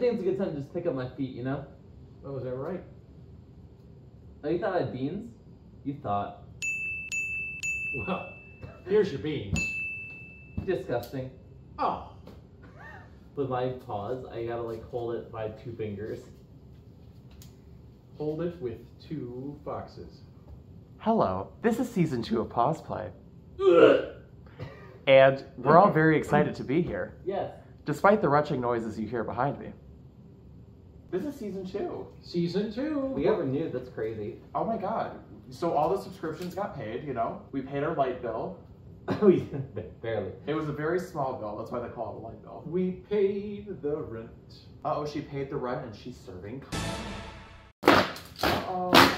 think it's a good time to just pick up my feet, you know? Oh, is that right? Oh, you thought I had beans? You thought. Well, here's your beans. Disgusting. Oh. With my paws, I gotta like hold it by 2 fingers. Hold it with 2 foxes. Hello, this is season 2 of Paws Play. And we're all very excited to be here, Yes. despite the retching noises you hear behind me. This is season 2. Season 2. We ever knew, that's crazy. Oh my god. So all the subscriptions got paid, you know? We paid our light bill. We barely. It was a very small bill, that's why they call it a light bill. We paid the rent. Uh-oh, she paid the rent and she's serving. Uh-oh.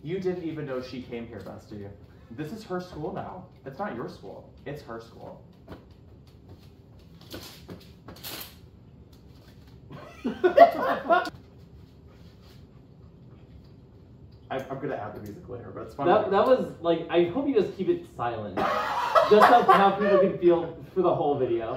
You didn't even know she came here, Bess, did you? This is her school now. It's not your school. It's her school. I'm gonna add the music later, but it's fun. That was like, I hope you just keep it silent. Just how people can feel for the whole video.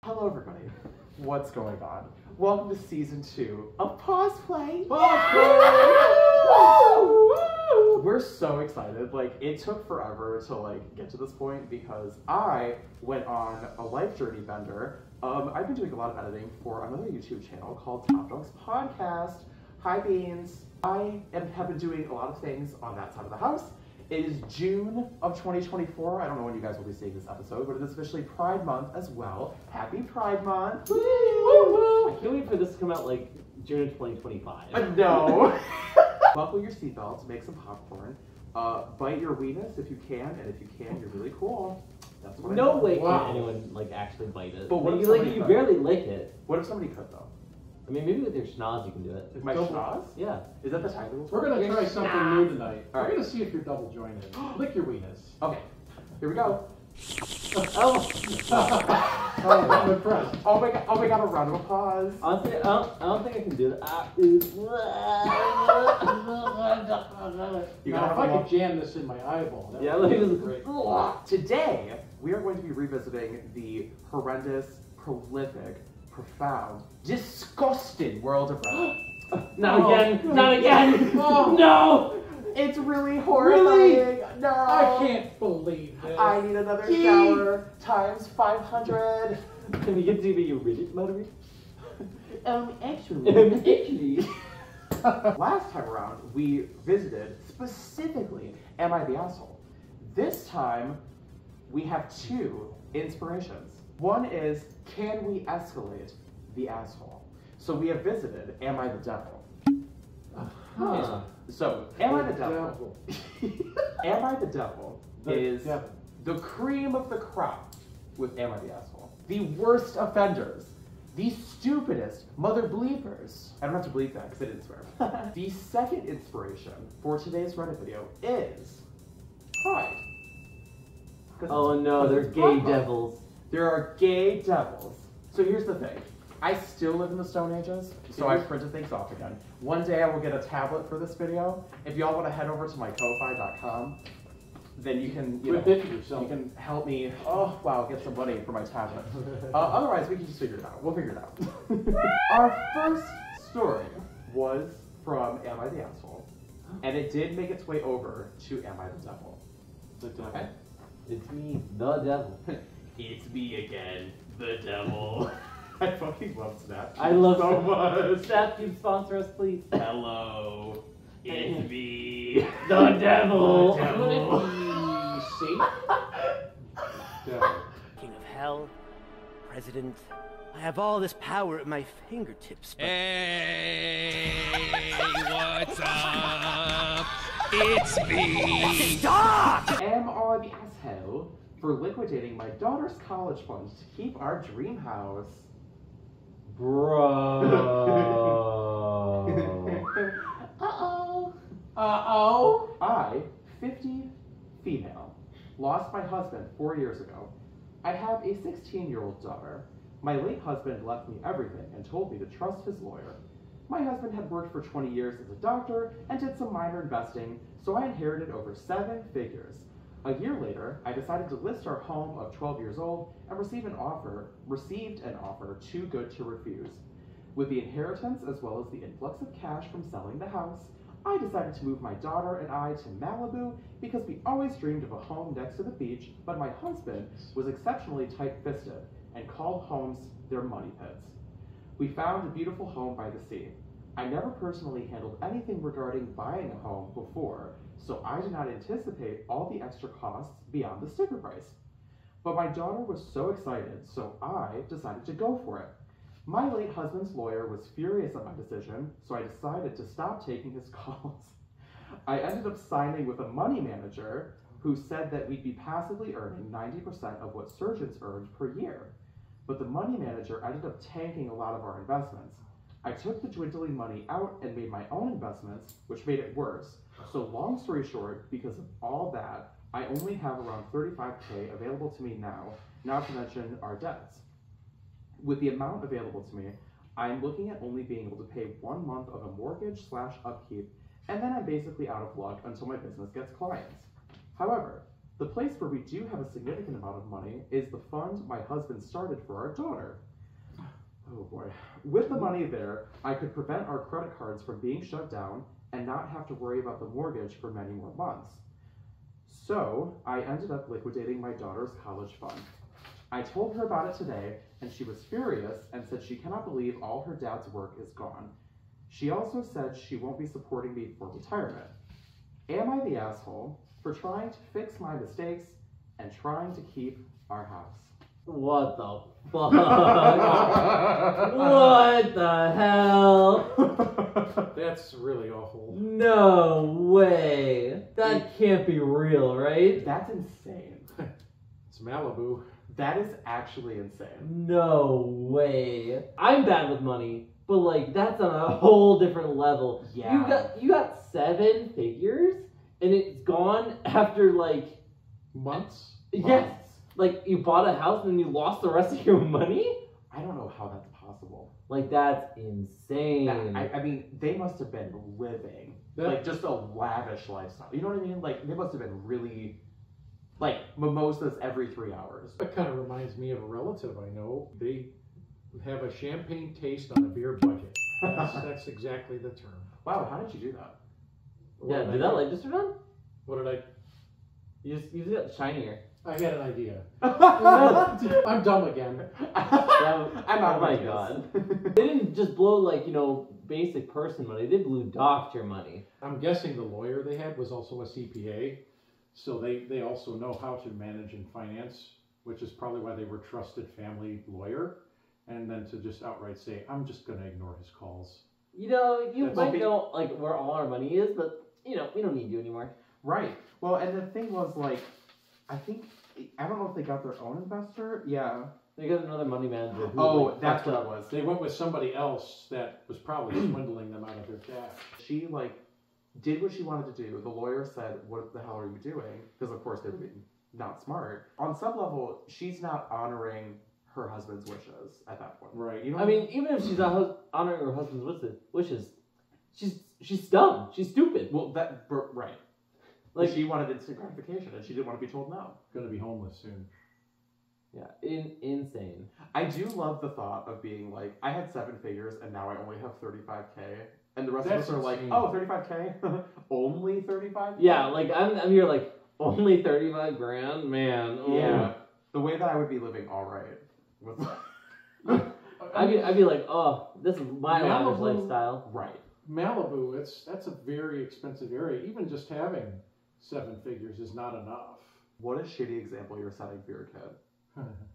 Hello, everybody. What's going on? Welcome to season 2 of Paws Play. We're so excited. Like, it took forever to like get to this point because I went on a life journey bender. I've been doing a lot of editing for another YouTube channel called Top Dogs Podcast. Hi, Beans. I have been doing a lot of things on that side of the house. It is June of 2024. I don't know when you guys will be seeing this episode, but it is officially Pride Month as well. Happy Pride Month! Woo! I can't wait for this to come out like June of 2025. No. Buckle your seatbelts, make some popcorn, bite your weenus if you can, and if you can, you're really cool. That's what No I way Wow. can anyone like actually bite it. But what if you somebody could? barely lick it. What if somebody could, though? I mean, maybe with your schnoz you can do it. My schnoz? Yeah. Is that the title? We're gonna try something new tonight. All right. We're gonna see if you're double jointed. Lick your weenus. Okay, here we go. Oh. Oh, I'm impressed. Oh my god, a round of applause. Honestly, I don't think I can do that. You Now, gotta if I have could jam this in my eyeball, that Yeah, would let me be just. great. Today, we are going to be revisiting the horrendous, prolific, profound, disgusting world of Reddit. Not Oh. again! Not again! Oh. No! It's really horrifying. No. I can't believe this. I need another Gee. shower times 500. Can we get to be rigid about it? Actually. Last time around, we visited specifically Am I the Asshole? This time, we have 2 inspirations. One is, can we escalate the asshole? So we have visited Am I the Devil? Huh. So, Am I the Devil? Am I the Devil is the cream of the crop with Am I the Asshole? The worst offenders. The stupidest mother bleepers. I don't have to bleep that because I didn't swear. The second inspiration for today's Reddit video is Pride. Oh no, they're It's gay Pride Month. devils. There are gay devils. So here's the thing. I still live in the Stone Ages, so I printed things off again. One day I will get a tablet for this video. If y'all want to head over to my ko-fi.com, then you can, you can help me, oh wow, get some money for my tablet. Otherwise, we can just figure it out. We'll figure it out. Our first story was from Am I the Asshole? And it did make its way over to Am I the Devil? The devil. Okay. It's me, the devil. It's me again, the devil. I fucking love Snap. I love so much. Snap, you sponsor us, please. Hello, it's me, The devil. The devil. See? King of Hell, President, I have all this power at my fingertips. But... Hey, what's up? It's me. Stop! Am I the Asshole for liquidating my daughter's college fund to keep our dream house. Bro. Uh-oh. Uh-oh. I, 50, female, lost my husband 4 years ago. I have a 16-year-old daughter. My late husband left me everything and told me to trust his lawyer. My husband had worked for 20 years as a doctor and did some minor investing, so I inherited over 7 figures. A year later, I decided to list our home of 12 years old and received an offer too good to refuse. With the inheritance as well as the influx of cash from selling the house, I decided to move my daughter and I to Malibu because we always dreamed of a home next to the beach, but my husband was exceptionally tight-fisted and called homes their money pits. We found a beautiful home by the sea. I never personally handled anything regarding buying a home before, so I did not anticipate all the extra costs beyond the sticker price. But my daughter was so excited, so I decided to go for it. My late husband's lawyer was furious at my decision, so I decided to stop taking his calls. I ended up signing with a money manager who said that we'd be passively earning 90% of what surgeons earned per year. But the money manager ended up tanking a lot of our investments. I took the dwindling money out and made my own investments, which made it worse. So long story short, because of all that, I only have around $35K available to me now, not to mention our debts. With the amount available to me, I'm looking at only being able to pay 1 month of a mortgage/upkeep, and then I'm basically out of luck until my business gets clients. However, the place where we do have a significant amount of money is the fund my husband started for our daughter. Oh boy. With the money there, I could prevent our credit cards from being shut down and not have to worry about the mortgage for many more months. So, I ended up liquidating my daughter's college fund. I told her about it today, and she was furious and said she cannot believe all her dad's work is gone. She also said she won't be supporting me for retirement. Am I the asshole for trying to fix my mistakes and trying to keep our house? What the fuck? What the hell? That's really awful. No way. That can't be real, right? That's insane. It's Malibu. That is actually insane. No way. I'm bad with money, but like that's on a whole different level. Yeah. You got 7 figures and it's gone after like Months? yes. Like you bought a house and then you lost the rest of your money? I don't know how that's possible. Like that's insane. I mean, they must have been living like just a lavish lifestyle. You know what I mean? Like they must have been really like mimosas every 3 hours. That kind of reminds me of a relative I know. They have a champagne taste on a beer budget. That's exactly the term. Wow, how did you do that? Yeah, did that light just turn on? What did I... You just got shinier. I had an idea. I'm dumb again. I'm out Oh my god. They didn't just blow like, basic person money. They blew doctor money. I'm guessing the lawyer they had was also a CPA, so they also know how to manage and finance, which is probably why they were trusted family lawyer. And then to just outright say, I'm just going to ignore his calls. You might know like where all our money is, but we don't need you anymore. Right. Well, and the thing was like, I don't know if they got their own investor. Yeah. They got another money manager. Who, that's what it was. They went with somebody else that was probably swindling them out of their cash. She did what she wanted to do. The lawyer said, "What the hell are you doing?" Because of course they were being not smart. On some level, she's not honoring her husband's wishes at that point. Right. I mean, even if she's not honoring her husband's wishes, she's dumb. She's stupid. Well, right. Like she wanted instant gratification, and she didn't want to be told no. Going to be homeless soon. Yeah, insane. I do love the thought of being like, I had 7 figures, and now I only have 35K, and the rest of us are like, oh, 35K, only 35K. Yeah, like I'm here like only 35 grand, man. Oh. Yeah, the way that I would be living, all right. I'd be like, oh, this is my lavish lifestyle. Right. Malibu, that's a very expensive area. Even just having 7 figures is not enough. What a shitty example you're setting for your kid.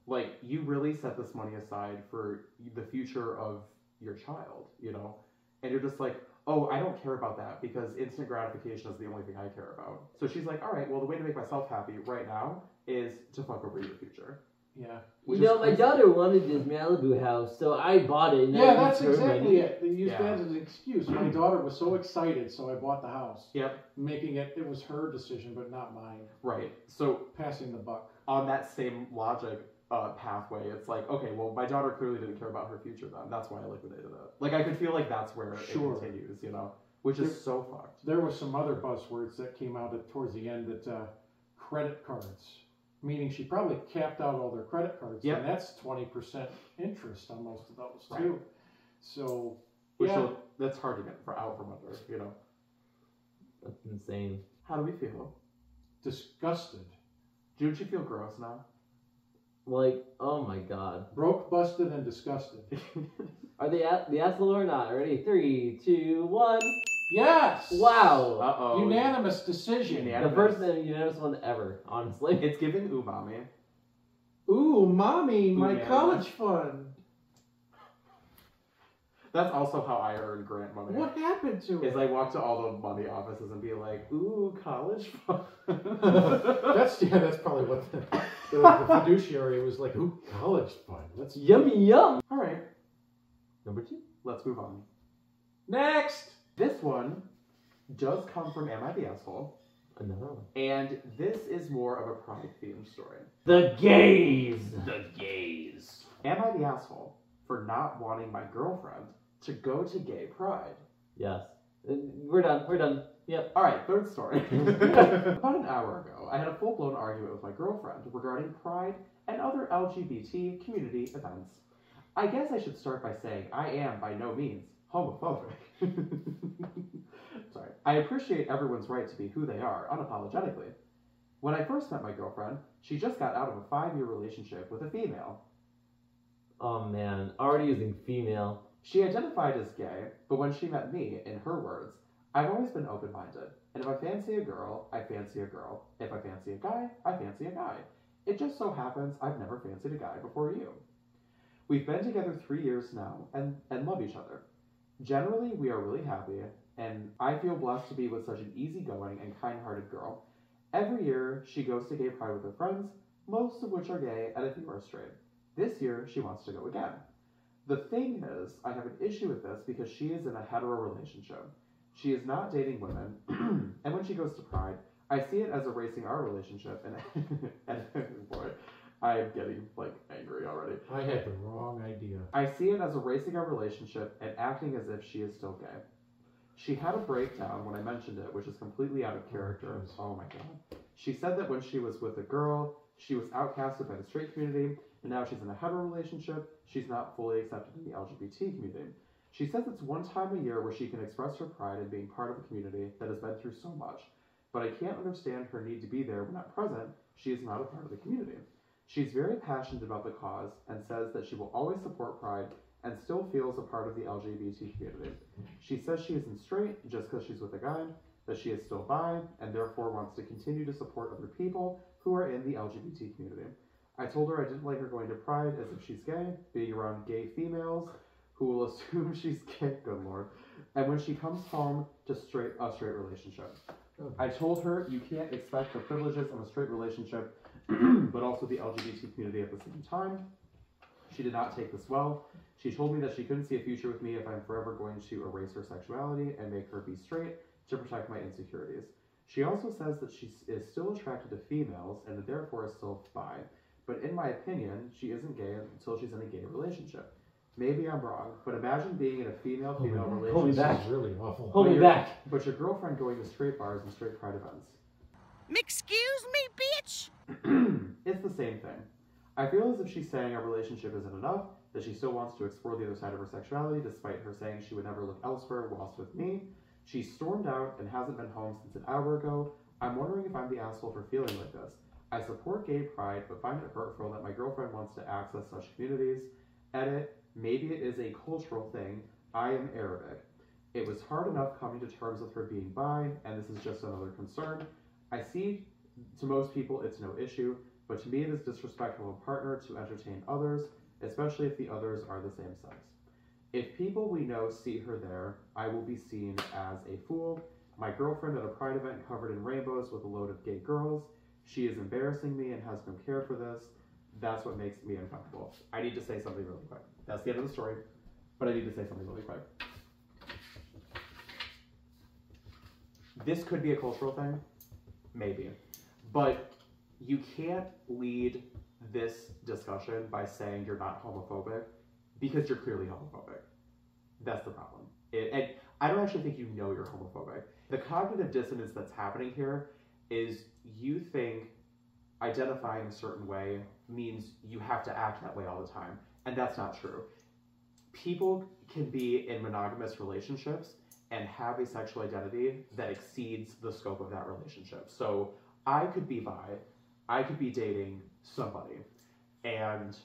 Like, you really set this money aside for the future of your child, and you're just like, oh, I don't care about that because instant gratification is the only thing I care about. So she's like, all right, well, the way to make myself happy right now is to fuck over your future. Yeah. You know, my daughter wanted this Malibu house, so I bought it. And Yeah, I that's determined. exactly it. They used Yeah. that as an excuse. My daughter was so excited, so I bought the house. Yep. Making it was her decision, but not mine. Right. So Passing the buck. on that same logic pathway, it's like, okay, well, my daughter clearly didn't care about her future then. That's why I liquidated it. Like, I could feel like that's where Sure. it continues, you know? Which is so fucked. There were some other buzzwords that came out towards the end that credit cards. Meaning she probably capped out all their credit cards. Yep. And that's 20% interest on most of those, Right. too. So, Which yeah. that's hard to get out from under, you know? That's insane. How do we feel? Disgusted. Don't you feel gross now? Like, oh my god. Broke, busted, and disgusted. Are they the asshole or not? Ready? 3, 2, 1. Yes! Wow. Uh-oh. Unanimous decision. The first unanimous one ever, honestly. It's giving umami. Ooh, mommy, my Unanimous. college fund. That's also how I earn grant money. What happened to Is it? I walk to all the money offices and be like, ooh, college fund. That's probably what the fiduciary was like. Ooh, college fund. Let's Yummy yum. All right, Number 2. let's move on. next. This one does come from Am I the Asshole? Another one. And this is more of a pride-themed story. The gays. The gays. Am I the asshole for not wanting my girlfriend to go to gay pride? Yes. We're done. We're done. Yep. All right, third story. About an hour ago, I had a full-blown argument with my girlfriend regarding pride and other LGBT community events. I guess I should start by saying I am by no means homophobic. Sorry. I appreciate everyone's right to be who they are, unapologetically. When I first met my girlfriend, she just got out of a 5-year relationship with a female. Oh man. Already using female. She identified as gay, but when she met me, in her words, I've always been open-minded, and if I fancy a girl, I fancy a girl. If I fancy a guy, I fancy a guy. It just so happens I've never fancied a guy before you. We've been together 3 years now, and love each other. Generally, we are really happy, and I feel blessed to be with such an easygoing and kind-hearted girl. Every year, she goes to gay pride with her friends, most of which are gay and a few are straight. This year, she wants to go again. The thing is, I have an issue with this because she is in a hetero relationship. She is not dating women, and when she goes to pride, I see it as erasing our relationship, and boy, I am getting, angry already. I had the wrong idea. I see it as erasing our relationship and acting as if she is still gay. She had a breakdown when I mentioned it, which is completely out of character. Oh my god. She said that when she was with a girl, she was outcasted by the straight community, and now she's in a hetero relationship, she's not fully accepted in the LGBT community. She says it's one time a year where she can express her pride in being part of a community that has been through so much, but I can't understand her need to be there when not present. She is not a part of the community. She's very passionate about the cause and says that she will always support pride and still feels a part of the LGBT community. She says she isn't straight just because she's with a guy, that she is still bi, and therefore wants to continue to support other people who are in the LGBT community. I told her I didn't like her going to pride as if she's gay, being around gay females who will assume she's gay, good lord, and when she comes home to a straight relationship. I told her you can't expect the privileges of a straight relationship but also the LGBT community at the same time. She did not take this well. She told me that she couldn't see a future with me if I'm forever going to erase her sexuality and make her be straight to protect my insecurities. She also says that she is still attracted to females and that therefore is still bi, but in my opinion, she isn't gay until she's in a gay relationship. Maybe I'm wrong, but imagine being in a female-female relationship. Hold me back. This is really awful. Hold me back. But your girlfriend going to straight bars and straight pride events. Excuse me, bitch? It's the same thing. I feel as if she's saying our relationship isn't enough, that she still wants to explore the other side of her sexuality despite her saying she would never look elsewhere whilst with me. She stormed out and hasn't been home since an hour ago. I'm wondering if I'm the asshole for feeling like this. I support gay pride, but find it hurtful that my girlfriend wants to access such communities. Edit, maybe it is a cultural thing. I am Arabic. It was hard enough coming to terms with her being bi, and this is just another concern. I see to most people it's no issue, but to me it is disrespectful of a partner to entertain others, especially if the others are the same sex. If people we know see her there, I will be seen as a fool. My girlfriend at a pride event covered in rainbows with a load of gay girls. She is embarrassing me and has no care for this. That's what makes me uncomfortable. I need to say something really quick. That's the end of the story, but I need to say something really quick. This could be a cultural thing, maybe, but you can't lead this discussion by saying you're not homophobic because you're clearly homophobic. That's the problem. And I don't actually think you know you're homophobic. The cognitive dissonance that's happening here is you think identifying a certain way means you have to act that way all the time, and that's not true. People can be in monogamous relationships and have a sexual identity that exceeds the scope of that relationship. So I could be bi, I could be dating somebody, and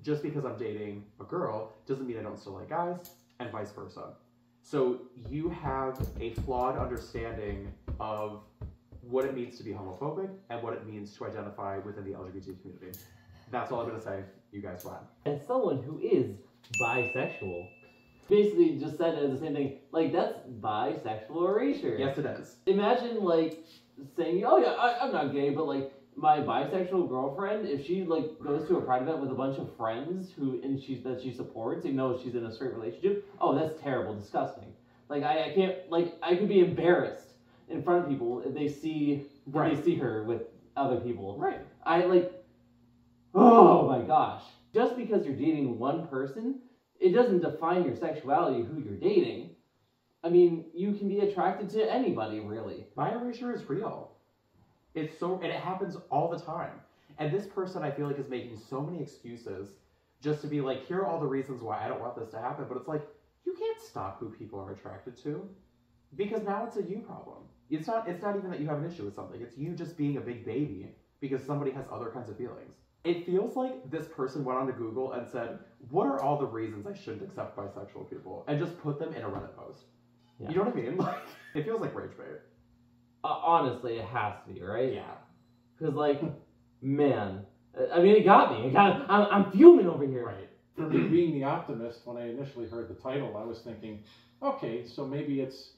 just because I'm dating a girl doesn't mean I don't still like guys, and vice versa. So you have a flawed understanding of what it means to be homophobic and what it means to identify within the LGBT community. That's all I'm gonna say. You guys won. As someone who is bisexual, basically just said it as the same thing. Like, that's bisexual erasure. Yes, it is. Imagine, like, saying, oh yeah, I'm not gay, but like, my bisexual girlfriend, if she like goes to a pride event with a bunch of friends that she supports, even though she's in a straight relationship, oh, that's terrible, disgusting. Like, I can't, like, I could be embarrassed in front of people if they see her with other people. Right. I like, oh my gosh. Just because you're dating one person, it doesn't define your sexuality, who you're dating. I mean, you can be attracted to anybody, really. Bi erasure is real. And it happens all the time. And this person, I feel like, is making so many excuses just to be like, here are all the reasons why I don't want this to happen. But it's like, you can't stop who people are attracted to, because now it's a you problem. It's not even that you have an issue with something. It's you just being a big baby because somebody has other kinds of feelings. It feels like this person went onto Google and said, what are all the reasons I shouldn't accept bisexual people? And just put them in a Reddit post. Yeah. You know what I mean? Like, it feels like rage bait. Honestly, it has to be, right? Yeah. Because, like, man, I mean, it got me. I'm fuming over here. Right. For me, being the optimist, when I initially heard the title, I was thinking, okay, so maybe it's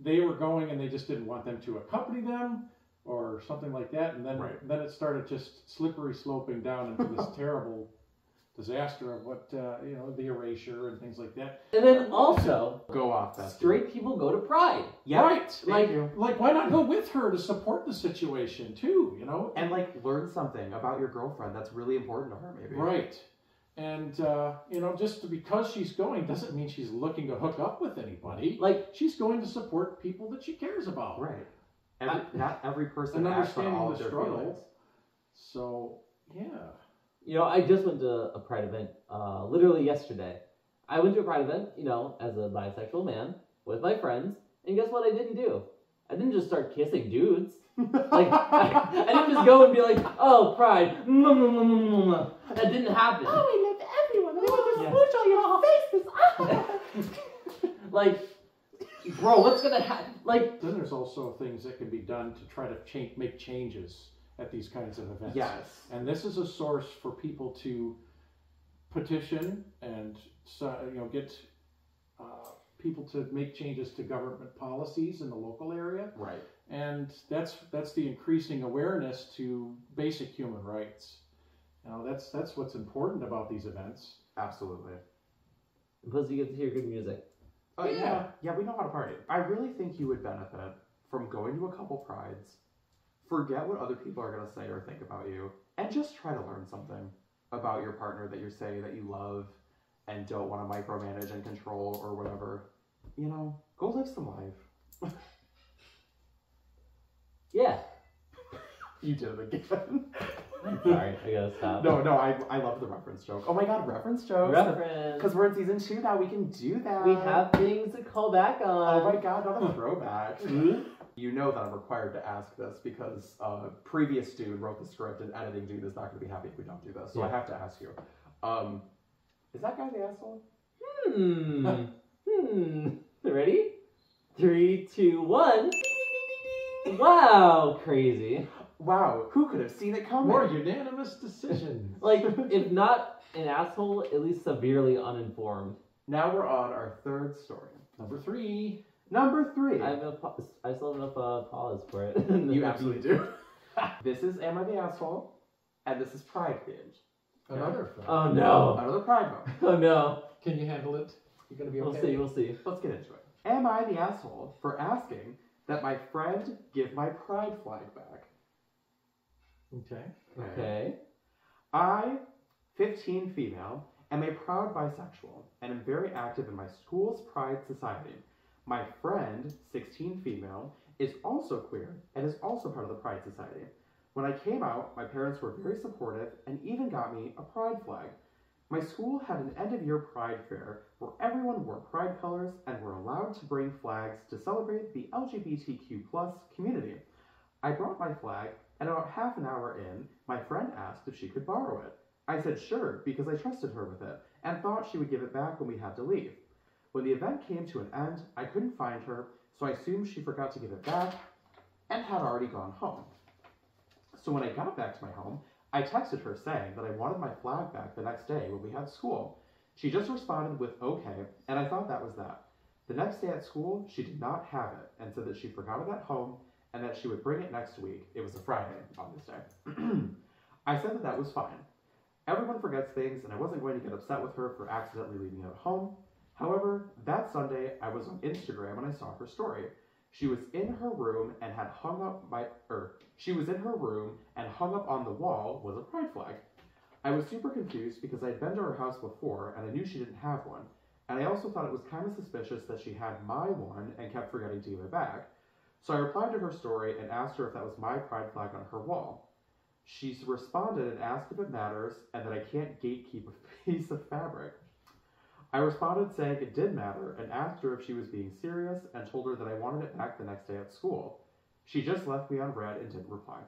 they were going and they just didn't want them to accompany them or something like that, and then then it started just slippery sloping down into this terrible disaster of what the erasure and things like that. And then also, go off that. Straight people go to Pride. Yeah. Right. Like why not go with her to support the situation too, you know? And like learn something about your girlfriend that's really important to her, maybe. Right. And just because she's going doesn't mean she's looking to hook up with anybody. Like, she's going to support people that she cares about. Right. Not every person and acts on all understanding of the their struggle. feelings. So, yeah. You know, I just went to a Pride event literally yesterday. I went to a Pride event, as a bisexual man with my friends, and guess what I didn't do? I didn't just start kissing dudes. Like, I didn't just go and be like, oh, Pride. That didn't happen. Oh, we love everyone. We want to smooch on your faces. Like, bro, what's going to happen? Like, then there's also things that can be done to try to make changes at these kinds of events. Yes. And this is a source for people to petition and get people to make changes to government policies in the local area. Right. And that's the increasing awareness to basic human rights. That's what's important about these events. Absolutely. Plus, you get to hear good music. Oh yeah, we know how to party. I really think you would benefit from going to a couple prides. Forget what other people are going to say or think about you, and just try to learn something about your partner that you say that you love and don't want to micromanage and control or whatever. Go live some life. Yeah. You did it again. Sorry, I gotta stop. No, I love the reference joke. Oh my god, reference jokes. Reference. Because we're in season 2 now, we can do that. We have things to call back on. Oh my god, not a throwback. You know that I'm required to ask this because previous dude wrote the script and editing dude is not going to be happy if we don't do this. So I have to ask you. Is that guy the asshole? Ready? 3, 2, 1. Wow, crazy. Wow, who could have seen it coming? More unanimous decision. Like, if not An asshole, at least severely uninformed. Now we're on our third story. Number 3. Number 3. I still have enough pause for it. You absolutely do. This is Am I the Asshole? And this is Pride themed. Another film. Oh no. Another Pride moment. Oh no. Can you handle it? You gonna be okay? We'll see. Let's get into it. Am I the asshole for asking that my friend give my pride flag back? Okay. Okay. I, 15 female, am a proud bisexual and am very active in my school's pride society. My friend, 16 female, is also queer and is also part of the pride society. When I came out, my parents were very supportive and even got me a pride flag. My school had an end-of-year pride fair where everyone wore pride colors and were allowed to bring flags to celebrate the LGBTQ+ community. I brought my flag, and about half an hour in, my friend asked if she could borrow it. I said sure, because I trusted her with it, and thought she would give it back when we had to leave. When the event came to an end, I couldn't find her, so I assumed she forgot to give it back and had already gone home. So when I got back to my home, I texted her saying that I wanted my flag back the next day when we had school. She just responded with okay, and I thought that was that. The next day at school, she did not have it and said that she forgot it at home and that she would bring it next week. It was a Friday on this day. I said that that was fine. Everyone forgets things, and I wasn't going to get upset with her for accidentally leaving it at home. However, that Sunday, I was on Instagram and I saw her story. She was in her room and had hung up on the wall was a pride flag. I was super confused because I'd been to her house before and I knew she didn't have one. And I also thought it was kind of suspicious that she had my one and kept forgetting to give it back. So I replied to her story and asked her if that was my pride flag on her wall. She responded and asked if it matters and that I can't gatekeep a piece of fabric. I responded saying it did matter and asked her if she was being serious and told her that I wanted it back the next day at school. She just left me on red and didn't reply.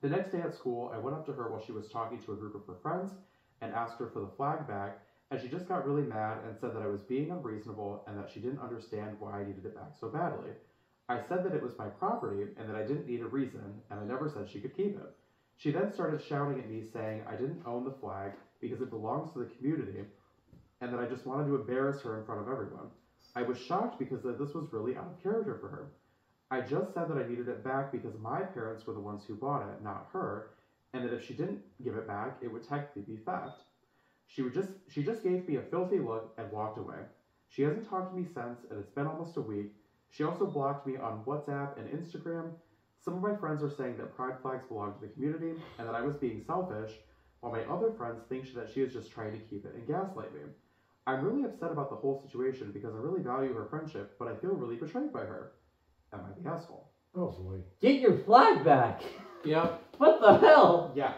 The next day at school, I went up to her while she was talking to a group of her friends and asked her for the flag back, and she just got really mad and said that I was being unreasonable and that she didn't understand why I needed it back so badly. I said that it was my property and that I didn't need a reason, and I never said she could keep it. She then started shouting at me saying I didn't own the flag because it belongs to the community and that I just wanted to embarrass her in front of everyone. I was shocked because this was really out of character for her. I just said that I needed it back because my parents were the ones who bought it, not her, and that if she didn't give it back, it would technically be theft. She just gave me a filthy look and walked away. She hasn't talked to me since, and it's been almost a week. She also blocked me on WhatsApp and Instagram. Some of my friends are saying that pride flags belong to the community and that I was being selfish, while my other friends think that she is just trying to keep it and gaslight me. I'm really upset about the whole situation because I really value her friendship, but I feel really betrayed by her. Am I the asshole? Oh boy. Get your flag back. Yep. What the hell? Yeah.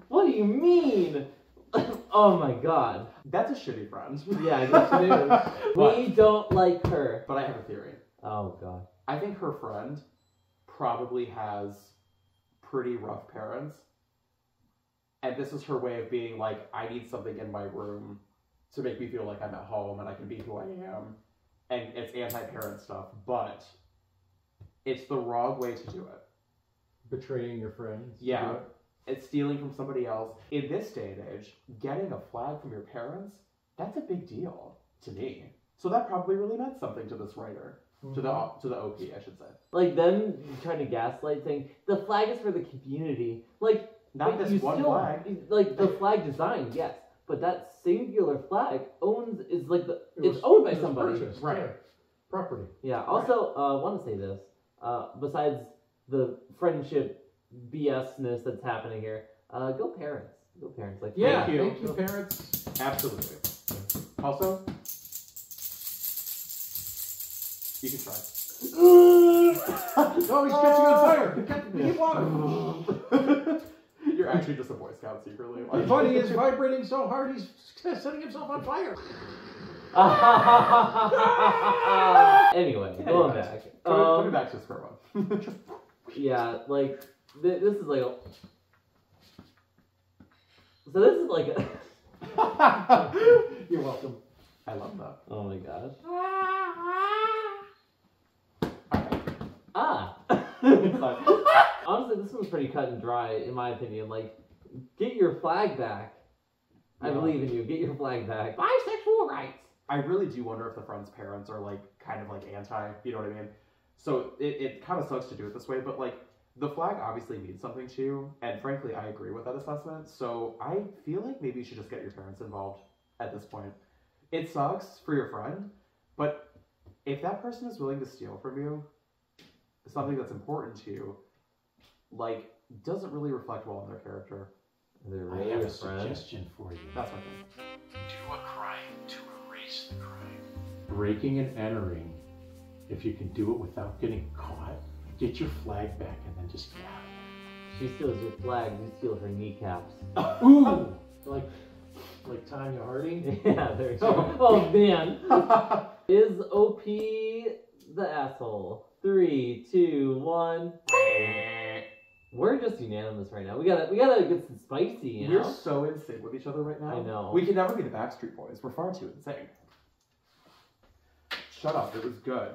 What do you mean? Oh my god. That's a shitty friend. Yeah, I guess it is. We don't like her. But I have a theory. Oh god. I think her friend probably has pretty rough parents. And this is her way of being like, I need something in my room to make me feel like I'm at home and I can be who I am. And it's anti-parent stuff, but it's the wrong way to do it. Betraying your friends. Yeah. It's stealing from somebody else. In this day and age, getting a flag from your parents, that's a big deal to me. So that probably really meant something to this writer. Mm-hmm. To the OP, I should say. Like them trying to gaslight saying, the flag is for the community. Like, not this one flag. Like the flag design, yes. But that singular flag it's owned by somebody. Purchased, right. Yeah. Property. Yeah. Also, want to say this. Besides the friendship BS-ness that's happening here, go parents. Go parents. Like, Yeah. Thank you, parents. Absolutely. Also, you can try. Oh, he's catching on fire. Keep water. You're actually just a Boy Scout secretly. The bunny is vibrating so hard he's setting himself on fire. Anyway, going back. Coming back to square one. Yeah, like, this is like a... So this is like a... You're welcome. I love that. Oh my gosh. Honestly, this one's pretty cut and dry, in my opinion. Like, get your flag back. I believe in you. Get your flag back. Bisexual rights. I really do wonder if the friend's parents are like kind of like anti, you know what I mean? So it kind of sucks to do it this way, but like the flag obviously means something to you, and frankly, I agree with that assessment. So I feel like maybe you should just get your parents involved at this point. It sucks for your friend, but if that person is willing to steal from you something that's important to you, like, doesn't really reflect well on their character. They're I really have a a friend. suggestion for you. That's my thing. Do a crime to erase the crime. Breaking and entering. If you can do it without getting caught, get your flag back and then just get out of She steals your flag, you steal her kneecaps. there. Ooh! Like Tanya Harding? Yeah, there you go. Oh man. Is OP the asshole? 3, 2, 1. We're just unanimous right now. We gotta get some spicy, you know? We're so in sync with each other right now. I know. We could never be the Backstreet Boys. We're far too in sync. Shut up. It was good.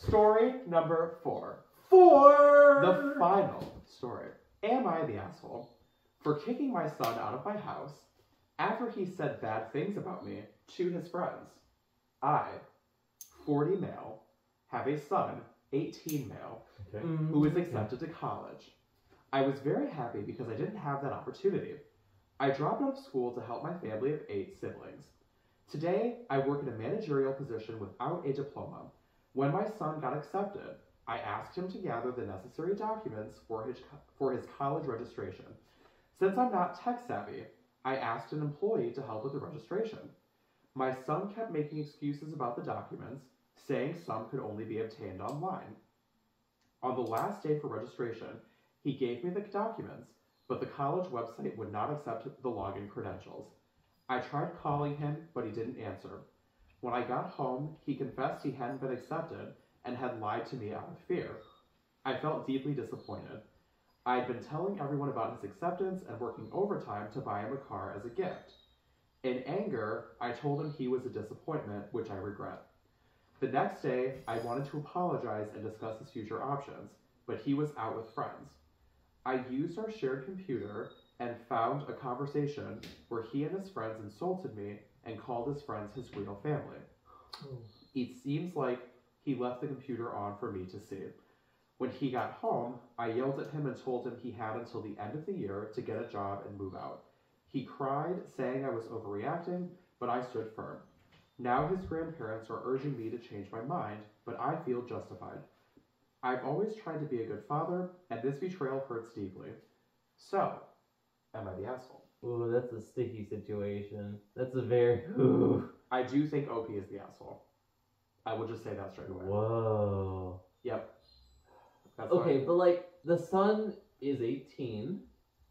Story number 4. The final story. Am I the asshole for kicking my son out of my house after he said bad things about me to his friends? I, 40 male, have a son, 18 male, Okay. who is accepted to college. I was very happy because I didn't have that opportunity. I dropped out of school to help my family of 8 siblings. Today, I work in a managerial position without a diploma. When my son got accepted, I asked him to gather the necessary documents for his college registration. Since I'm not tech savvy, I asked an employee to help with the registration. My son kept making excuses about the documents, saying some could only be obtained online. On the last day for registration, he gave me the documents, but the college website would not accept the login credentials. I tried calling him, but he didn't answer. When I got home, he confessed he hadn't been accepted and had lied to me out of fear. I felt deeply disappointed. I had been telling everyone about his acceptance and working overtime to buy him a car as a gift. In anger, I told him he was a disappointment, which I regret. The next day, I wanted to apologize and discuss his future options, but he was out with friends. I used our shared computer and found a conversation where he and his friends insulted me and called his friends his real family. It seems like he left the computer on for me to see. When he got home, I yelled at him and told him he had until the end of the year to get a job and move out. He cried, saying I was overreacting, but I stood firm. Now his grandparents are urging me to change my mind, but I feel justified. I've always tried to be a good father, and this betrayal hurts deeply. So, am I the asshole? Ooh, that's a sticky situation. That's a very... Ooh. I do think OP is the asshole. I will just say that straight away. Whoa. Yep. That's Okay, fine. but like, the son is 18.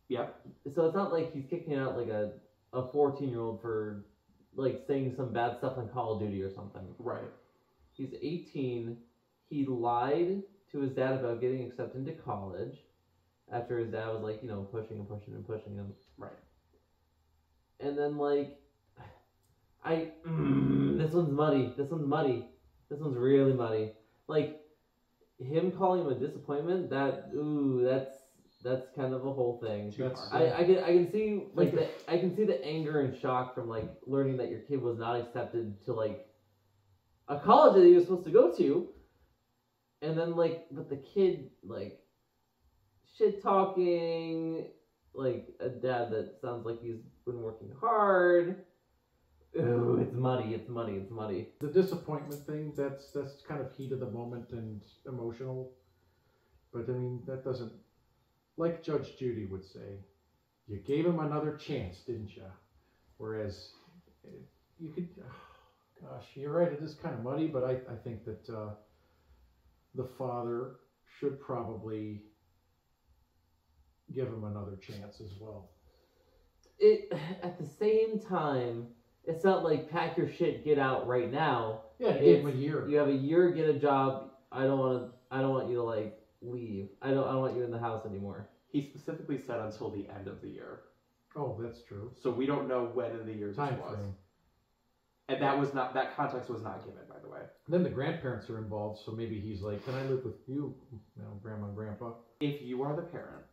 Yep. So it's not like he's kicking out like a 14-year-old for like saying some bad stuff on Call of Duty or something. Right. He's 18. He lied to his dad about getting accepted into college after his dad was like, you know, pushing him. Right. And then like, this one's muddy. This one's really muddy. Like, him calling him a disappointment, that's kind of a whole thing. I can see like I can see the anger and shock from like learning that your kid was not accepted to like a college that he was supposed to go to, and then like but the kid like shit talking like a dad that sounds like he's been working hard. Ooh, it's muddy. The disappointment thing, that's kind of heat of the moment and emotional. But I mean, that doesn't, like Judge Judy would say, you gave him another chance, didn't you? Whereas, you could, gosh, you're right, it is kind of muddy, but I think that the father should probably give him another chance as well. At the same time, it's not like pack your shit, get out right now. Yeah, he gave him a year. You have a year, get a job. I don't want you to like leave. I don't want you in the house anymore. He specifically said until the end of the year. Oh, that's true. So we don't know when in the year this Time was. frame. And that context was not given, by the way. Then the grandparents are involved, so maybe he's like, can I live with you, grandma and grandpa? If you are the parent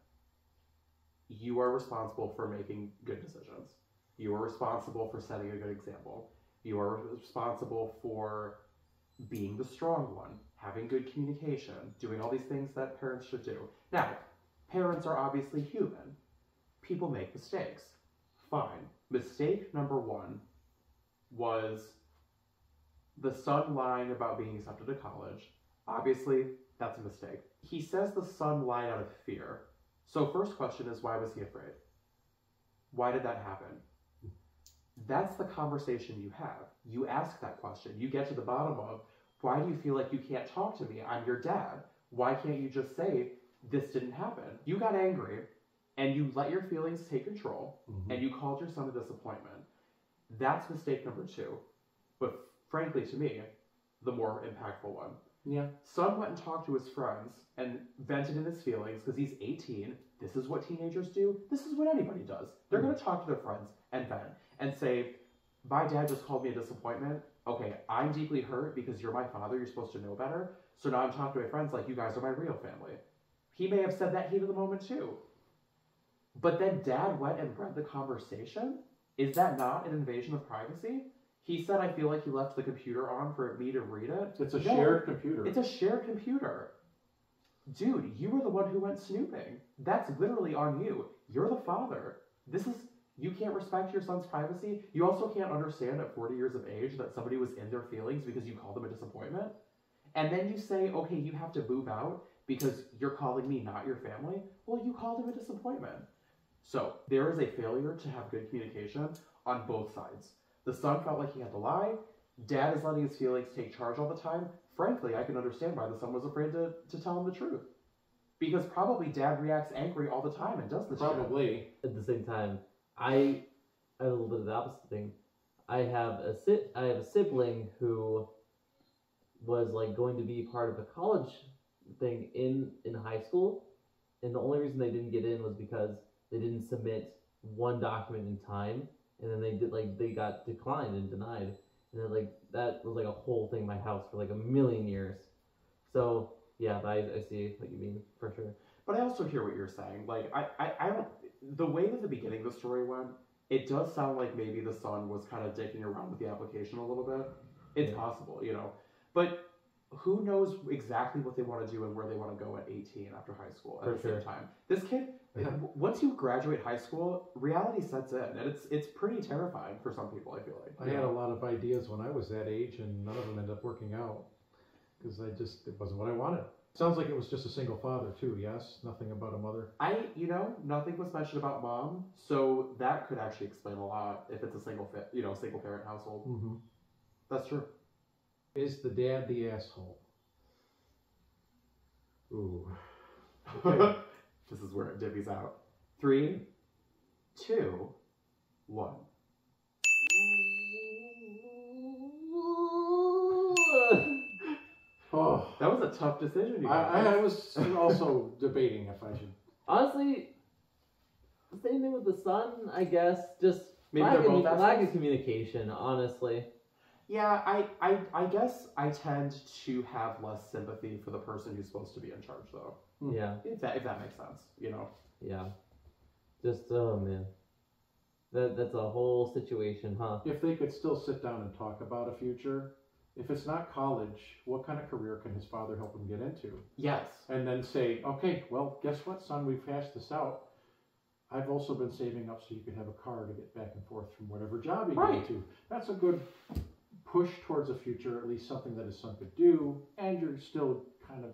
you are responsible for making good decisions. You are responsible for setting a good example. You are responsible for being the strong one, having good communication, doing all these things that parents should do. Now, parents are obviously human. People make mistakes. Fine. Mistake number one was the son lying about being accepted to college. Obviously, that's a mistake. He says the son lied out of fear. So first question is, why was he afraid? Why did that happen? That's the conversation you have. You ask that question. You get to the bottom of, why do you feel like you can't talk to me? I'm your dad. Why can't you just say, this didn't happen? You got angry, and you let your feelings take control, and you called your son a disappointment. That's mistake number two. But frankly, to me, the more impactful one. Yeah. Son went and talked to his friends and vented in his feelings because he's 18. This is what teenagers do. This is what anybody does. They're going to talk to their friends and vent and say, my dad just called me a disappointment. Okay, I'm deeply hurt because you're my father. You're supposed to know better. So now I'm talking to my friends like, you guys are my real family. He may have said that heat of the moment too. But then dad went and read the conversation? Is that not an invasion of privacy? He said, I feel like he left the computer on for me to read it. It's a shared computer. It's a shared computer. Dude, you were the one who went snooping. That's literally on you. You're the father. You can't respect your son's privacy. You also can't understand at 40 years of age that somebody was in their feelings because you called them a disappointment. And then you say, okay, you have to move out because you're calling me not your family. Well, you called him a disappointment. So there is a failure to have good communication on both sides. The son felt like he had to lie. Dad is letting his feelings take charge all the time. Frankly, I can understand why the son was afraid to tell him the truth. Because probably dad reacts angry all the time and does this shit. Probably. At the same time, I have a little bit of the opposite thing. I have a sibling who was like going to be part of a college thing in high school, and the only reason they didn't get in was because they didn't submit one document in time, and then they got declined and denied, and then that was like a whole thing in my house for like a million years. So yeah, I see what you mean for sure. But I also hear what you're saying. Like I don't. The way that the beginning of the story went, it does sound like maybe the son was kind of dicking around with the application a little bit. It's possible, you know. But who knows exactly what they want to do and where they want to go at 18 after high school at the same time. This kid, once you graduate high school, reality sets in, and it's pretty terrifying for some people, I feel like. I had a lot of ideas when I was that age, and none of them ended up working out because it wasn't what I wanted. Sounds like it was just a single father too, yes? Nothing about a mother? Nothing was mentioned about mom, so that could actually explain a lot if it's a single parent household. Mm-hmm. That's true. Is the dad the asshole? Ooh. Okay. This is where it divvies out. 3, 2, 1. Oh, that was a tough decision. I was also debating if I should. Honestly, same thing with the son, I guess. Just maybe lack of communication, honestly. Yeah, I guess I tend to have less sympathy for the person who's supposed to be in charge, though. Yeah. If that makes sense, you know. Yeah. Just oh man, that's a whole situation, huh? If they could still sit down and talk about a future. If it's not college, what kind of career can his father help him get into? Yes. And then say, okay, well, guess what, son? We've hashed this out. I've also been saving up so you can have a car to get back and forth from whatever job you go into. That's a good push towards a future, at least something that his son could do. And you're still kind of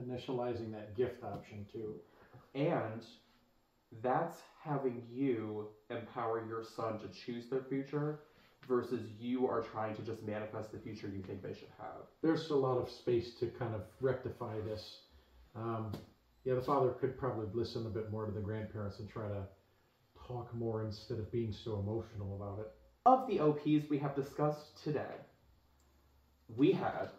initializing that gift option too. And that's having you empower your son to choose their future versus you are trying to just manifest the future you think they should have. There's a lot of space to kind of rectify this. The father could probably listen a bit more to the grandparents and try to talk more instead of being so emotional about it. Of the OPs we have discussed today, we had,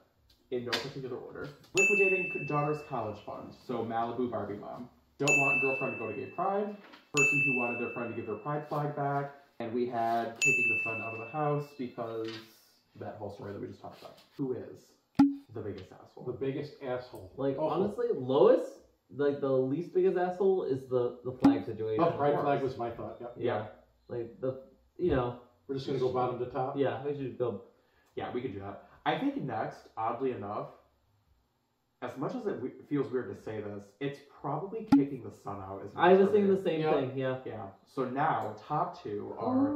in no particular order, liquidating daughter's college fund, so Malibu Barbie mom. Don't want girlfriend to go to gay pride, person who wanted their friend to give their pride flag back, and we had kicking the son out of the house because that whole story that we just talked about. Who is the biggest asshole? The biggest asshole. Honestly, Lois like the least biggest asshole is the flag situation. Oh, pride flag was my thought. Yep. Yeah. Like We're just gonna go bottom to top. Yeah, we should go. Yeah, we could do that. I think next, oddly enough, as much as it feels weird to say this, it's probably kicking the sun out. I was thinking the same thing. Yeah. Yeah. So now, top two are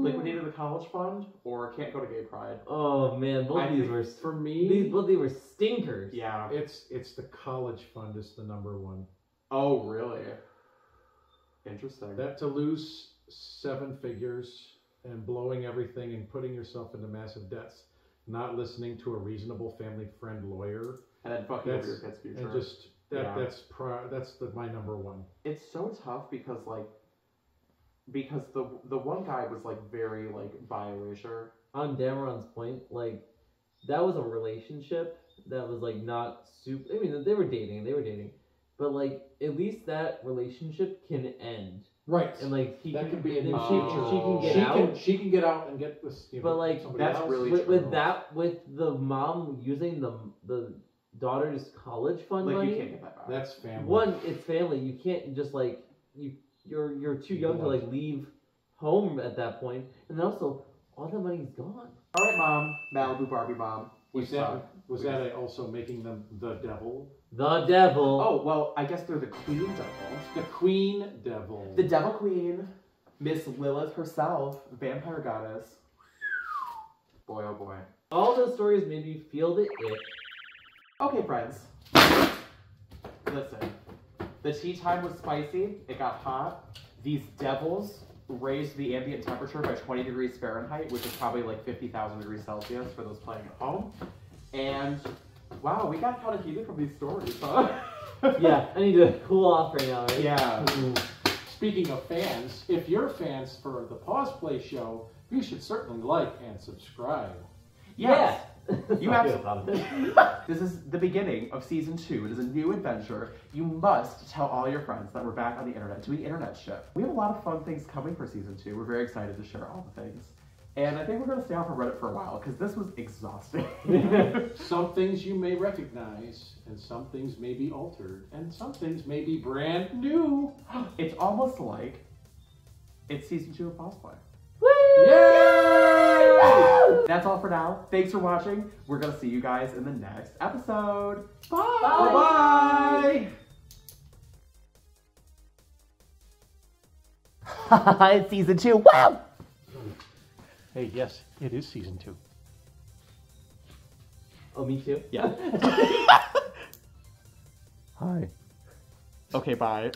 liquidating the college fund or can't go to gay pride. Oh man, both these were for me. Both these were stinkers. Yeah. It's the college fund is the number one. Oh really? Interesting. That to lose 7 figures and blowing everything and putting yourself into massive debts, not listening to a reasonable family friend lawyer, and then fucking over your kid's future. And just that's my number one. It's so tough because the one guy was like very like bi-erasure. On Dameron's point, like that was a relationship that was like not super. I mean, they were dating, but like at least that relationship can end. Right. And like that could be in the the future. She can get out. She can get out and get this. But like that's else. really with the mom using the daughter's college fund like money. You can't get that back. That's family. One, it's family. You can't just like you're too young to like leave home at that point, and then also all that money's gone. All right, mom, Malibu Barbie mom. Was that also making them the devil? The devil. Oh well, I guess they're the queen devil. The queen devil. The devil queen, Miss Lilith herself, vampire goddess. Boy, oh boy. All those stories made me feel the ick. Okay, friends. Listen, the tea time was spicy. It got hot. These devils raised the ambient temperature by 20 degrees Fahrenheit, which is probably like 50,000 degrees Celsius for those playing at home. And wow, we got kind of heated from these stories, huh? Yeah, I need to cool off right now, right? Yeah. Speaking of fans, if you're fans for the Paws Play show, you should certainly like and subscribe. Yes. You have to. This is the beginning of season 2. It is a new adventure. You must tell all your friends that we're back on the internet doing internet shit. We have a lot of fun things coming for season 2. We're very excited to share all the things. And I think we're going to stay off of Reddit for a while because this was exhausting. Some things you may recognize, and some things may be altered, and some things may be brand new. It's almost like it's season 2 of Paws Play. Yay! That's all for now. Thanks for watching. We're going to see you guys in the next episode. Bye! Bye-bye! It's season 2. Wow! Hey, yes, it is season 2. Oh, me too? Yeah. Hi. Okay, bye.